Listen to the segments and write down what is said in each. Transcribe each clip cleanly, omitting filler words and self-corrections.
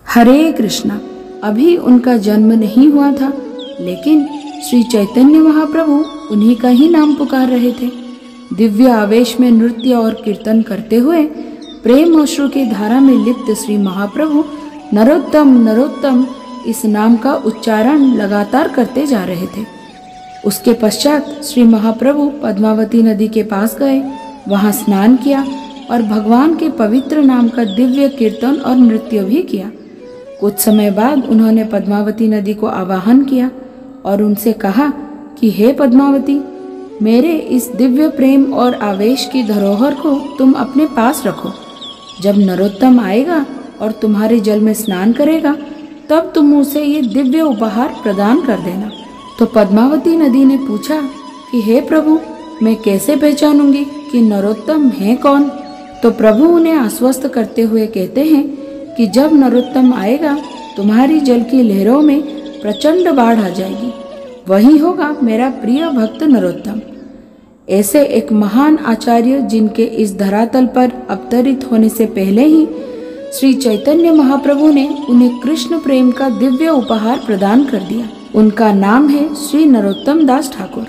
हरे कृष्णा। अभी उनका जन्म नहीं हुआ था, लेकिन श्री चैतन्य महाप्रभु उन्हीं का ही नाम पुकार रहे थे। दिव्य आवेश में नृत्य और कीर्तन करते हुए प्रेम अश्रु की धारा में लिप्त श्री महाप्रभु नरोत्तम नरोत्तम इस नाम का उच्चारण लगातार करते जा रहे थे। उसके पश्चात श्री महाप्रभु पद्मावती नदी के पास गए, वहां स्नान किया और भगवान के पवित्र नाम का दिव्य कीर्तन और नृत्य भी किया। कुछ समय बाद उन्होंने पद्मावती नदी को आवाहन किया और उनसे कहा कि हे पद्मावती, मेरे इस दिव्य प्रेम और आवेश की धरोहर को तुम अपने पास रखो। जब नरोत्तम आएगा और तुम्हारे जल में स्नान करेगा, तब तुम उसे ये दिव्य उपहार प्रदान कर देना। तो पद्मावती नदी ने पूछा कि हे प्रभु, मैं कैसे पहचानूंगी कि नरोत्तम है कौन? तो प्रभु उन्हें आश्वस्त करते हुए कहते हैं कि जब नरोत्तम आएगा, तुम्हारी जल की लहरों में प्रचंड बाढ़ आ जाएगी, वही होगा मेरा प्रिय भक्त नरोत्तम। ऐसे एक महान आचार्य जिनके इस धरातल पर अवतरित होने से पहले ही श्री चैतन्य महाप्रभु ने उन्हें कृष्ण प्रेम का दिव्य उपहार प्रदान कर दिया। उनका नाम है श्री नरोत्तम दास ठाकुर।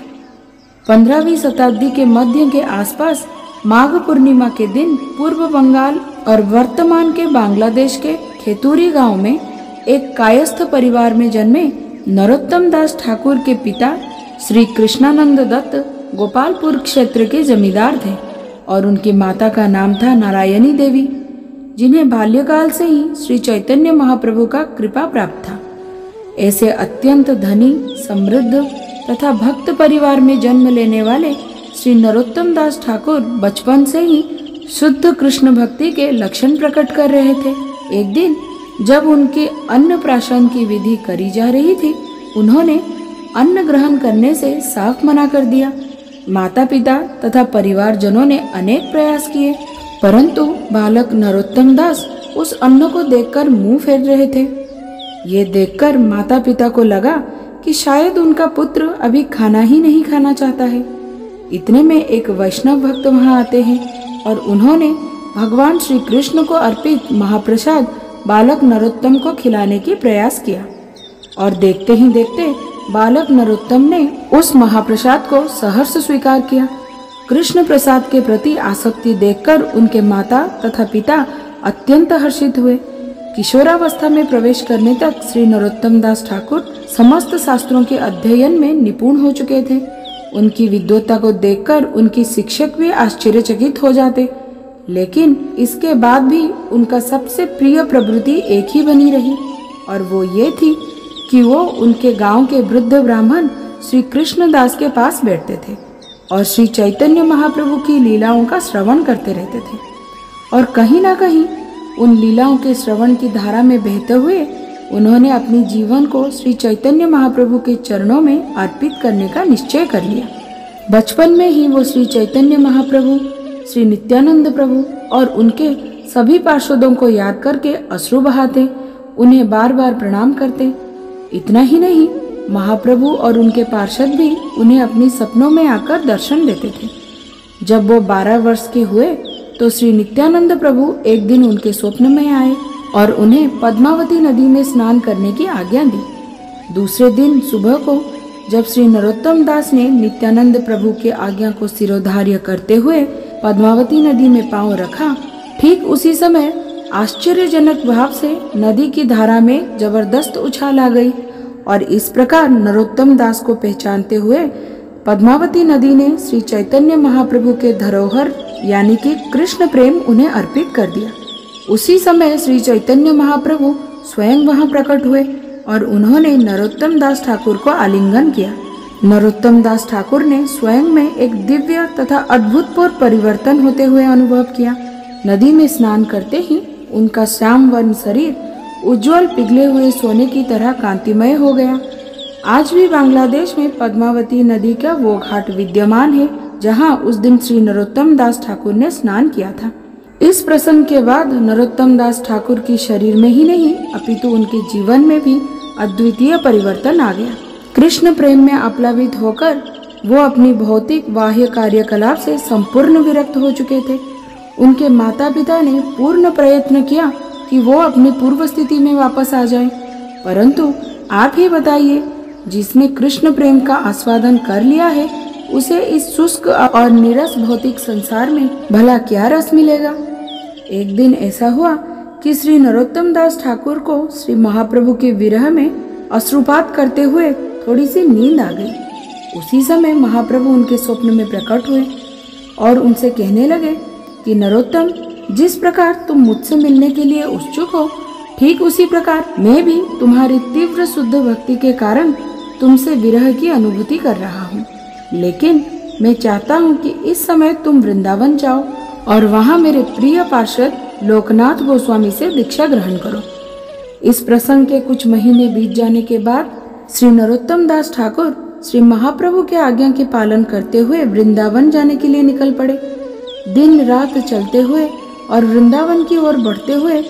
15वीं शताब्दी के मध्य के आसपास माघ पूर्णिमा के दिन पूर्व बंगाल और वर्तमान के बांग्लादेश के खेतूरी गांव में एक कायस्थ परिवार में जन्मे नरोत्तम दास ठाकुर के पिता श्री कृष्णानंद दत्त गोपालपुर क्षेत्र के जमींदार थे और उनकी माता का नाम था नारायणी देवी, जिन्हें बाल्यकाल से ही श्री चैतन्य महाप्रभु का कृपा प्राप्त था। ऐसे अत्यंत धनी, समृद्ध तथा भक्त परिवार में जन्म लेने वाले श्री नरोत्तम दास ठाकुर बचपन से ही शुद्ध कृष्ण भक्ति के लक्षण प्रकट कर रहे थे। एक दिन जब उनके अन्नप्राशन की विधि करी जा रही थी, उन्होंने अन्न ग्रहण करने से साफ मना कर दिया। माता पिता तथा परिवारजनों ने अनेक प्रयास किए, परंतु बालक नरोत्तम दास उस अन्न को देखकर मुंह फेर रहे थे। ये देखकर माता पिता को लगा कि शायद उनका पुत्र अभी खाना ही नहीं खाना चाहता है। इतने में एक वैष्णव भक्त वहां आते हैं और उन्होंने भगवान श्री कृष्ण को अर्पित महाप्रसाद बालक नरोत्तम को खिलाने की प्रयास किया और देखते ही देखते बालक नरोत्तम ने उस महाप्रसाद को सहर्ष स्वीकार किया। कृष्ण प्रसाद के प्रति आसक्ति देखकर उनके माता तथा पिता अत्यंत हर्षित हुए। किशोरावस्था में प्रवेश करने तक श्री नरोत्तम दास ठाकुर समस्त शास्त्रों के अध्ययन में निपुण हो चुके थे। उनकी विद्वत्ता को देखकर उनकी शिक्षक भी आश्चर्यचकित हो जाते, लेकिन इसके बाद भी उनका सबसे प्रिय प्रवृत्ति एक ही बनी रही और वो ये थी कि वो उनके गांव के वृद्ध ब्राह्मण श्री कृष्ण दास के पास बैठते थे और श्री चैतन्य महाप्रभु की लीलाओं का श्रवण करते रहते थे और कहीं ना कहीं उन लीलाओं के श्रवण की धारा में बहते हुए उन्होंने अपने जीवन को श्री चैतन्य महाप्रभु के चरणों में अर्पित करने का निश्चय कर लिया। बचपन में ही वो श्री चैतन्य महाप्रभु, श्री नित्यानंद प्रभु और उनके सभी पार्षदों को याद करके अश्रु बहाते, उन्हें बार बार प्रणाम करते। इतना ही नहीं, महाप्रभु और उनके पार्षद भी उन्हें अपनी सपनों में आकर दर्शन देते थे। जब वो 12 वर्ष के हुए तो श्री नित्यानंद प्रभु एक दिन उनके स्वप्न में आए और उन्हें पद्मावती नदी में स्नान करने की आज्ञा दी। दूसरे दिन सुबह को जब श्री नरोत्तम दास ने नित्यानंद प्रभु के आज्ञा को सिरोधार्य करते हुए पद्मावती नदी में पांव रखा, ठीक उसी समय आश्चर्यजनक भाव से नदी की धारा में जबरदस्त उछाल आ गई और इस प्रकार नरोत्तम दास को पहचानते हुए पद्मावती नदी ने श्री चैतन्य महाप्रभु के धरोहर यानी कि कृष्ण प्रेम उन्हें अर्पित कर दिया। उसी समय श्री चैतन्य महाप्रभु स्वयं वहां प्रकट हुए और उन्होंने नरोत्तम दास ठाकुर को आलिंगन किया। नरोत्तम दास ठाकुर ने स्वयं में एक दिव्य तथा अद्भुतपूर्व परिवर्तन होते हुए अनुभव किया। नदी में स्नान करते ही उनका श्याम वर्ण शरीर उज्जवल पिघले हुए सोने की तरह कांतिमय हो गया। आज भी बांग्लादेश में पद्मावती नदी का वो घाट विद्यमान है जहां उस दिन श्री नरोत्तम दास ठाकुर ने स्नान किया था। इस प्रसंग के बाद नरोत्तम दास ठाकुर की शरीर में ही नहीं अपितु उनके जीवन में भी अद्वितीय परिवर्तन आ गया। कृष्ण प्रेम में आप्लावित होकर वो अपनी भौतिक बाह्य कार्यकलाप से संपूर्ण विरक्त हो चुके थे। उनके माता पिता ने पूर्ण प्रयत्न किया कि वो अपनी पूर्व स्थिति में वापस आ जाए। परंतु आप ही बताइए, जिसने कृष्ण प्रेम का आस्वादन कर लिया है उसे इस शुष्क और नीरस भौतिक संसार में भला क्या रस मिलेगा। एक दिन ऐसा हुआ कि श्री नरोत्तम दास ठाकुर को श्री महाप्रभु के विरह में अश्रुपात करते हुए थोड़ी सी नींद आ गई। उसी समय महाप्रभु उनके स्वप्न में प्रकट हुए और उनसे कहने लगे कि नरोत्तम, जिस प्रकार तुम मुझसे मिलने के लिए उत्सुक हो, ठीक उसी प्रकार मैं भी तुम्हारी तीव्र शुद्ध भक्ति के कारण तुमसे विरह की अनुभूति कर रहा हूँ। लेकिन मैं चाहता हूँ कि इस समय तुम वृंदावन जाओ और वहाँ मेरे प्रिय पार्षद लोकनाथ गोस्वामी से दीक्षा ग्रहण करो। इस प्रसंग के कुछ महीने बीत जाने के बाद श्री नरोत्तम दास ठाकुर श्री महाप्रभु के आज्ञा के पालन करते हुए वृंदावन जाने के लिए निकल पड़े। दिन रात चलते हुए और वृंदावन की ओर बढ़ते हुए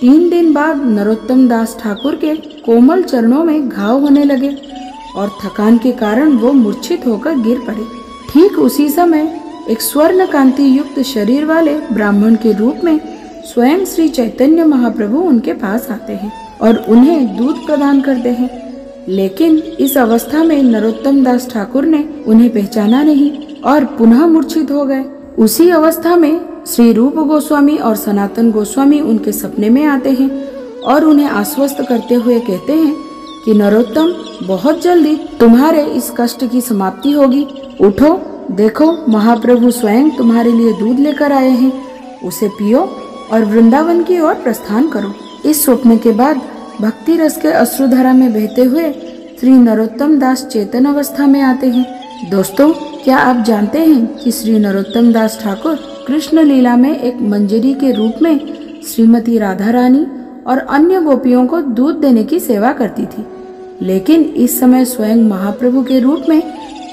3 दिन बाद नरोत्तम दास ठाकुर के कोमल चरणों में घाव होने लगे और थकान के कारण वो मूर्छित होकर गिर पड़े। ठीक उसी समय एक स्वर्ण कांति युक्त शरीर वाले ब्राह्मण के रूप में स्वयं श्री चैतन्य महाप्रभु उनके पास आते हैं और उन्हें दूध प्रदान करते हैं। लेकिन इस अवस्था में नरोत्तम दास ठाकुर ने उन्हें पहचाना नहीं और पुनः मूर्छित हो गए। उसी अवस्था में श्री रूप गोस्वामी और सनातन गोस्वामी उनके सपने में आते हैं और उन्हें आश्वस्त करते हुए कहते हैं कि नरोत्तम, बहुत जल्दी तुम्हारे इस कष्ट की समाप्ति होगी। उठो, देखो महाप्रभु स्वयं तुम्हारे लिए दूध लेकर आए हैं, उसे पियो और वृंदावन की ओर प्रस्थान करो। इस स्वप्न के बाद भक्ति रस के अश्रुधारा में बहते हुए श्री नरोत्तम दास चेतन अवस्था में आते हैं। दोस्तों, क्या आप जानते हैं कि श्री नरोत्तम दास ठाकुर कृष्ण लीला में एक मंजरी के रूप में श्रीमती राधा रानी और अन्य गोपियों को दूध देने की सेवा करती थी। लेकिन इस समय स्वयं महाप्रभु के रूप में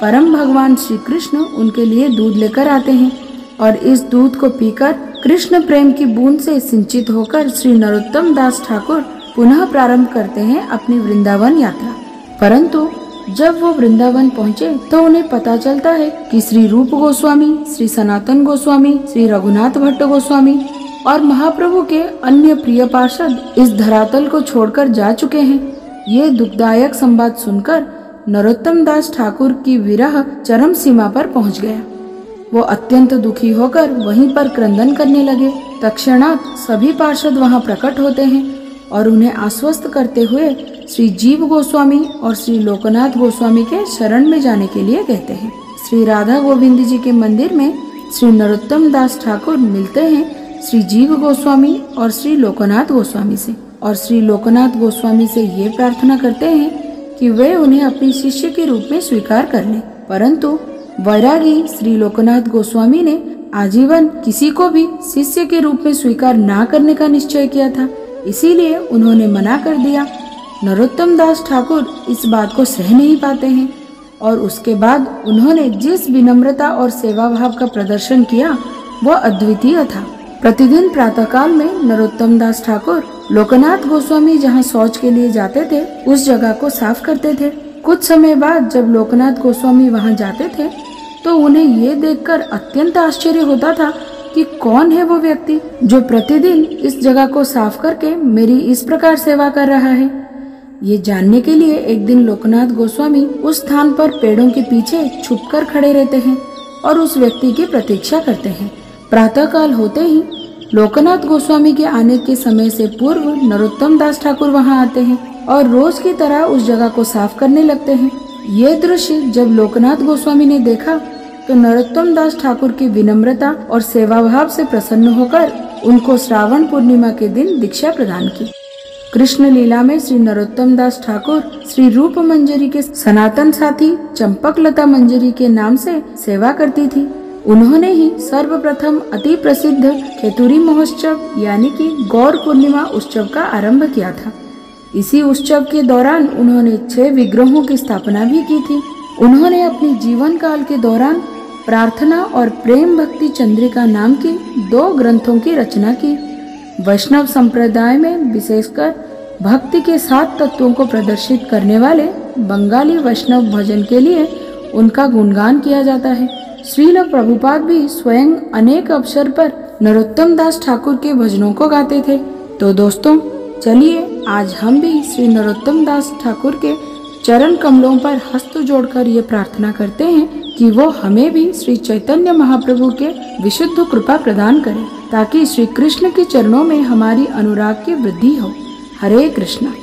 परम भगवान श्री कृष्ण उनके लिए दूध लेकर आते हैं और इस दूध को पीकर कृष्ण प्रेम की बूंद से सिंचित होकर श्री नरोत्तम दास ठाकुर पुनः प्रारंभ करते हैं अपनी वृंदावन यात्रा। परंतु जब वो वृंदावन पहुँचे तो उन्हें पता चलता है कि श्री रूप गोस्वामी, श्री सनातन गोस्वामी, श्री रघुनाथ भट्ट गोस्वामी और महाप्रभु के अन्य प्रिय पार्षद इस धरातल को छोड़कर जा चुके हैं। ये दुखदायक संवाद सुनकर नरोत्तम दास ठाकुर की विरह चरम सीमा पर पहुंच गया। वो अत्यंत दुखी होकर वहीं पर क्रंदन करने लगे। तत्क्षणात् सभी पार्षद वहां प्रकट होते हैं और उन्हें आश्वस्त करते हुए श्री जीव गोस्वामी और श्री लोकनाथ गोस्वामी के शरण में जाने के लिए कहते हैं। श्री राधा गोविंद जी के मंदिर में श्री नरोत्तम दास ठाकुर मिलते हैं श्री जीव गोस्वामी और श्री लोकनाथ गोस्वामी से और श्री लोकनाथ गोस्वामी से ये प्रार्थना करते हैं कि वे उन्हें अपनी शिष्य के रूप में स्वीकार कर लें। परंतु वैरागी श्री लोकनाथ गोस्वामी ने आजीवन किसी को भी शिष्य के रूप में स्वीकार ना करने का निश्चय किया था, इसीलिए उन्होंने मना कर दिया। नरोत्तम दास ठाकुर इस बात को सह नहीं पाते हैं और उसके बाद उन्होंने जिस विनम्रता और सेवा भाव का प्रदर्शन किया वह अद्वितीय था। प्रतिदिन प्रातःकाल में नरोत्तम दास ठाकुर लोकनाथ गोस्वामी जहाँ शौच के लिए जाते थे उस जगह को साफ करते थे। कुछ समय बाद जब लोकनाथ गोस्वामी वहाँ जाते थे तो उन्हें ये देखकर अत्यंत आश्चर्य होता था कि कौन है वो व्यक्ति जो प्रतिदिन इस जगह को साफ करके मेरी इस प्रकार सेवा कर रहा है। ये जानने के लिए एक दिन लोकनाथ गोस्वामी उस स्थान पर पेड़ों के पीछे छुपकर खड़े रहते हैं और उस व्यक्ति की प्रतीक्षा करते हैं। प्रातःकाल होते ही लोकनाथ गोस्वामी के आने के समय से पूर्व नरोत्तम दास ठाकुर वहां आते हैं और रोज की तरह उस जगह को साफ करने लगते हैं। ये दृश्य जब लोकनाथ गोस्वामी ने देखा तो नरोत्तम दास ठाकुर की विनम्रता और सेवा भाव से प्रसन्न होकर उनको श्रावण पूर्णिमा के दिन दीक्षा प्रदान की। कृष्ण लीला में श्री नरोत्तम दास ठाकुर श्री रूप मंजरी के सनातन साथी चंपक लता मंजरी के नाम से सेवा करती थी। उन्होंने ही सर्वप्रथम अति प्रसिद्ध खेतुरी महोत्सव यानी कि गौर पूर्णिमा उत्सव का आरंभ किया था। इसी उत्सव के दौरान उन्होंने 6 विग्रहों की स्थापना भी की थी। उन्होंने अपने जीवन काल के दौरान प्रार्थना और प्रेम भक्ति चंद्रिका नाम की 2 ग्रंथों की रचना की। वैष्णव संप्रदाय में विशेषकर भक्ति के 7 तत्वों को प्रदर्शित करने वाले बंगाली वैष्णव भजन के लिए उनका गुणगान किया जाता है। श्रील प्रभुपाद भी स्वयं अनेक अवसर पर नरोत्तम दास ठाकुर के भजनों को गाते थे। तो दोस्तों चलिए आज हम भी श्री नरोत्तम दास ठाकुर के चरण कमलों पर हस्त जोड़कर ये प्रार्थना करते हैं कि वो हमें भी श्री चैतन्य महाप्रभु के विशुद्ध कृपा प्रदान करें, ताकि श्री कृष्ण के चरणों में हमारी अनुराग की वृद्धि हो। हरे कृष्णा।